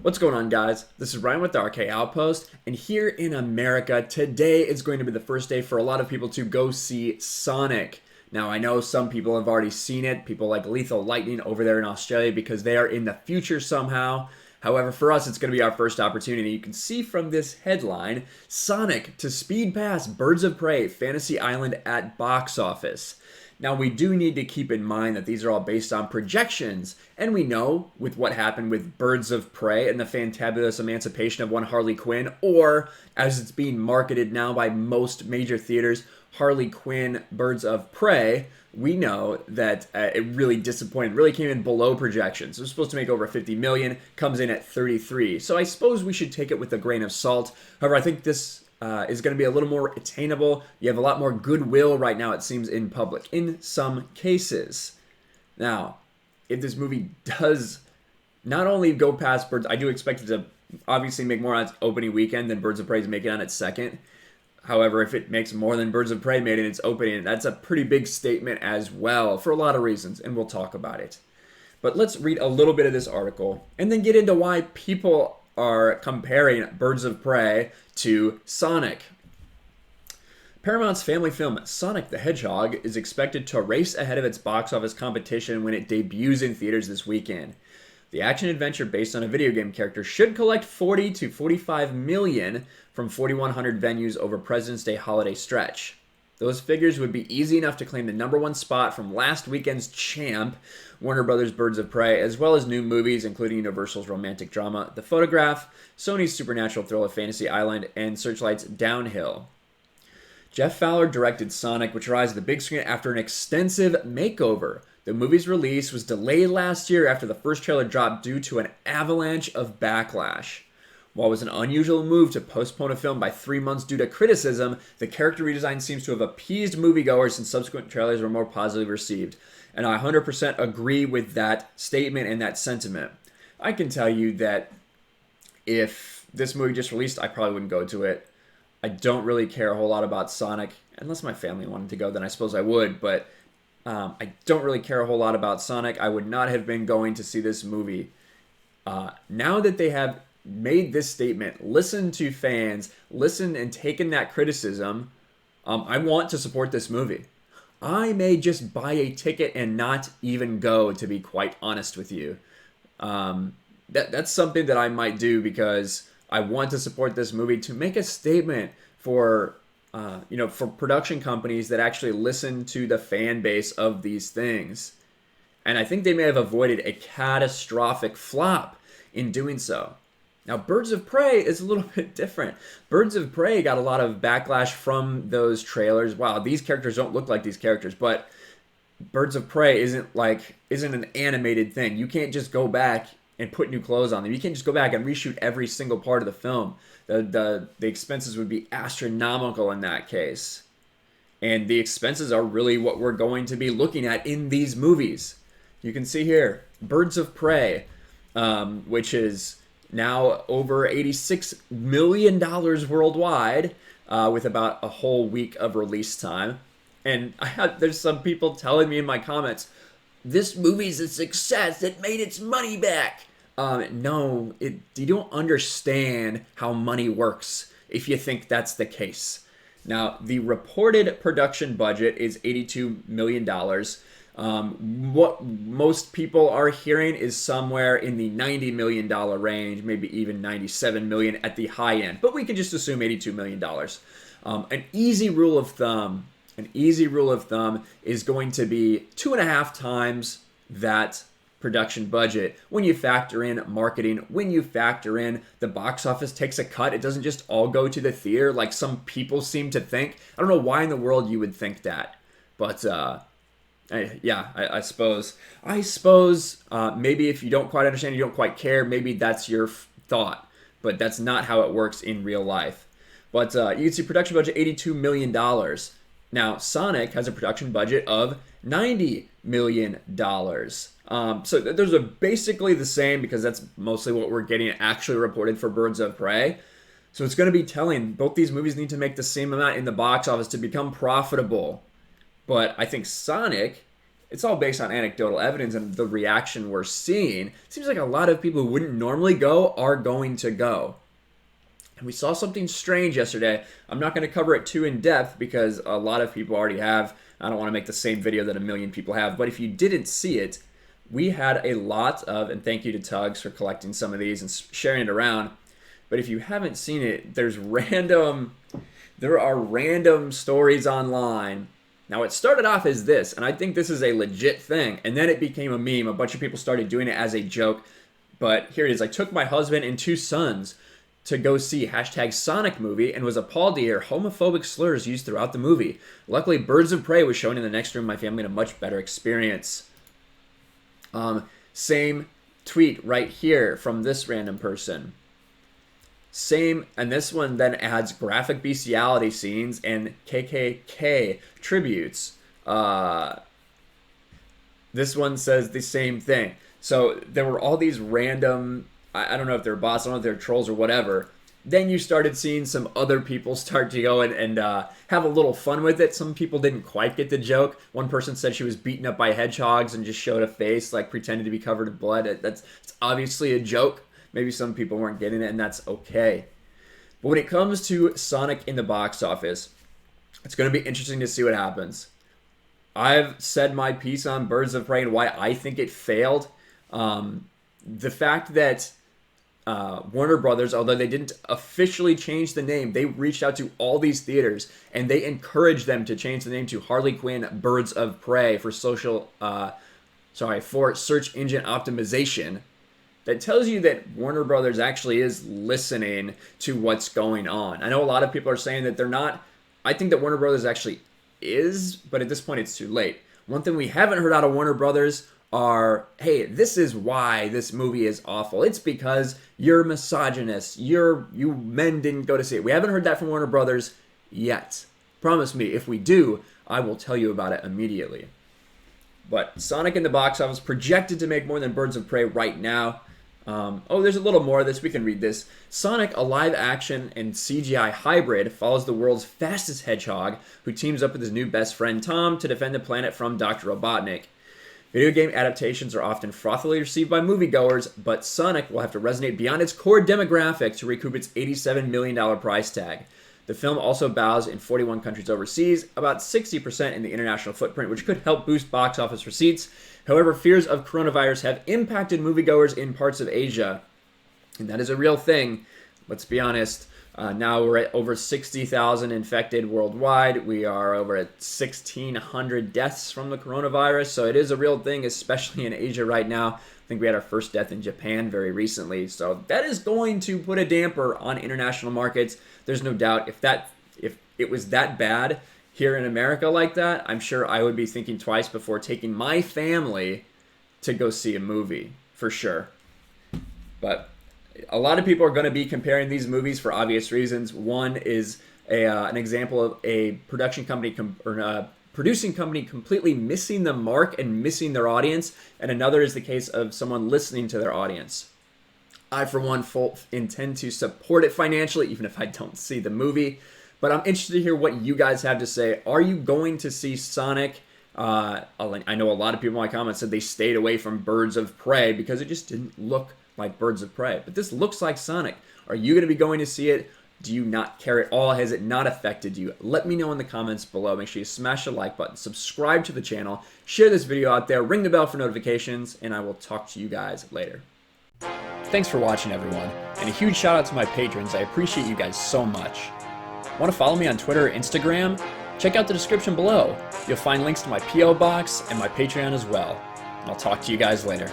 What's going on, guys? This is Ryan with the RK Outpost, and here in America, today is going to be the first day for a lot of people to go see Sonic. Now, I know some people have already seen it, people like Lethal Lightning over there in Australia, because they are in the future somehow. However, for us, it's going to be our first opportunity. You can see from this headline, Sonic to speed past Birds of Prey, Fantasy Island at box office. Now, we do need to keep in mind that these are all based on projections, and we know with what happened with Birds of Prey and the fantabulous emancipation of one Harley Quinn, or as it's being marketed now by most major theaters, Harley Quinn Birds of Prey, we know that it really disappointed, really came in below projections. It was supposed to make over 50 million, comes in at 33. So I suppose we should take it with a grain of salt. However, I think this is going to be a little more attainable. You have a lot more goodwill right now, it seems, in public, in some cases. Now, if this movie does not only go past Birds, I do expect it to obviously make more on its opening weekend than Birds of Prey is making on its second. However, if it makes more than Birds of Prey made in its opening, that's a pretty big statement as well, for a lot of reasons, and we'll talk about it. But let's read a little bit of this article, and then get into why people are comparing Birds of Prey to Sonic. Paramount's family film Sonic the Hedgehog is expected to race ahead of its box office competition when it debuts in theaters this weekend. The action-adventure based on a video game character should collect 40 to 45 million from 4,100 venues over President's Day holiday stretch. Those figures would be easy enough to claim the #1 spot from last weekend's champ, Warner Brothers' Birds of Prey, as well as new movies including Universal's romantic drama The Photograph, Sony's supernatural thriller Fantasy Island, and Searchlight's Downhill. Jeff Fowler directed Sonic, which arrives at the big screen after an extensive makeover. The movie's release was delayed last year after the first trailer dropped due to an avalanche of backlash. While it was an unusual move to postpone a film by 3 months due to criticism, the character redesign seems to have appeased moviegoers since subsequent trailers were more positively received. And I 100% agree with that statement and that sentiment. I can tell you that if this movie just released, I probably wouldn't go to it. I don't really care a whole lot about Sonic. Unless my family wanted to go, then I suppose I would. But I don't really care a whole lot about Sonic. I would not have been going to see this movie. Now that they have made this statement, listen to fans, listen and taken that criticism, I want to support this movie. I may just buy a ticket and not even go, to be quite honest with you. That's something that I might do because I want to support this movie to make a statement for for production companies that actually listen to the fan base of these things. And I think they may have avoided a catastrophic flop in doing so. Now, Birds of Prey is a little bit different. Birds of Prey got a lot of backlash from those trailers. Wow, these characters don't look like these characters, but Birds of Prey isn't an animated thing. You can't just go back and put new clothes on them. You can't just go back and reshoot every single part of the film. The expenses would be astronomical in that case. And the expenses are really what we're going to be looking at in these movies. You can see here, Birds of Prey, which is now over $86 million worldwide, with about a whole week of release time. And there's some people telling me in my comments, this movie's a success, it made its money back. No, you don't understand how money works if you think that's the case. Now, the reported production budget is $82 million. What most people are hearing is somewhere in the $90 million range, maybe even $97 million at the high end. But we can just assume $82 million. An easy rule of thumb is going to be 2.5 times that production budget when you factor in marketing, when you factor in the box office takes a cut. It doesn't just all go to the theater like some people seem to think. I don't know why in the world you would think that, but I suppose maybe if you don't quite understand, you don't quite care, maybe that's your thought, but that's not how it works in real life. But you can see production budget $82 million. Now, Sonic has a production budget of $90 million. So those are basically the same because that's mostly what we're getting actually reported for Birds of Prey. So it's going to be telling. Both these movies need to make the same amount in the box office to become profitable. But I think Sonic it's all based on anecdotal evidence and the reaction we're seeing. It seems like a lot of people who wouldn't normally go are going to go. And we saw something strange yesterday. I'm not going to cover it too in depth because a lot of people already have. I don't want to make the same video that a million people have. But if you didn't see it, we had a lot of, and thank you to Tugs for collecting some of these and sharing it around. But if you haven't seen it, there are random stories online. Now, it started off as this, and I think this is a legit thing. And then it became a meme. A bunch of people started doing it as a joke. But here it is. I took my husband and 2 sons to go see #Sonic movie and was appalled to hear homophobic slurs used throughout the movie. Luckily, Birds of Prey was shown in the next room. My family had a much better experience. Same tweet right here from this random person. Same, and this one then adds graphic bestiality scenes and KKK tributes. This one says the same thing. So there were all these random, I don't know if they're bots, I don't know if they're trolls or whatever. Then you started seeing some other people start to go and have a little fun with it. Some people didn't quite get the joke. One person said she was beaten up by hedgehogs and just showed a face, like pretended to be covered in blood. It's obviously a joke. Maybe some people weren't getting it, and that's okay. But when it comes to Sonic in the box office, it's going to be interesting to see what happens. I've said my piece on Birds of Prey and why I think it failed. The fact that Warner Brothers, although they didn't officially change the name, they reached out to all these theaters and they encouraged them to change the name to Harley Quinn Birds of Prey for for search engine optimization. That tells you that Warner Brothers actually is listening to what's going on. I know a lot of people are saying that they're not. I think that Warner Brothers actually is, but at this point it's too late. One thing we haven't heard out of Warner Brothers are, hey, this is why this movie is awful. It's because you're misogynist. You men didn't go to see it. We haven't heard that from Warner Brothers yet. Promise me, if we do, I will tell you about it immediately. But Sonic in the box office projected to make more than Birds of Prey right now. There's a little more of this. We can read this. Sonic, a live-action and CGI hybrid, follows the world's fastest hedgehog, who teams up with his new best friend Tom to defend the planet from Dr. Robotnik. Video game adaptations are often frothily received by moviegoers, but Sonic will have to resonate beyond its core demographic to recoup its $87 million price tag. The film also bows in 41 countries overseas, about 60% in the international footprint, which could help boost box office receipts. However, fears of coronavirus have impacted moviegoers in parts of Asia, and that is a real thing. Let's be honest. Now we're at over 60,000 infected worldwide. We are over at 1,600 deaths from the coronavirus, so it is a real thing, especially in Asia right now. I think we had our first death in Japan very recently, so that is going to put a damper on international markets. There's no doubt. If it was that bad here in America like that, I'm sure I would be thinking twice before taking my family to go see a movie, for sure. But a lot of people are going to be comparing these movies for obvious reasons. One is an example of a production company producing company completely missing the mark and missing their audience, and another is the case of someone listening to their audience. I, for one, intend to support it financially, even if I don't see the movie. But I'm interested to hear what you guys have to say. Are you going to see Sonic? I know a lot of people in my comments said they stayed away from Birds of Prey because it just didn't look like Birds of Prey. But this looks like Sonic. Are you going to be going to see it? Do you not care at all? Has it not affected you? Let me know in the comments below. Make sure you smash the like button, subscribe to the channel, share this video out there, ring the bell for notifications, and I will talk to you guys later. Thanks for watching, everyone, and a huge shout out to my patrons. I appreciate you guys so much. Want to follow me on Twitter or Instagram? Check out the description below. You'll find links to my P.O. box and my Patreon as well. And I'll talk to you guys later.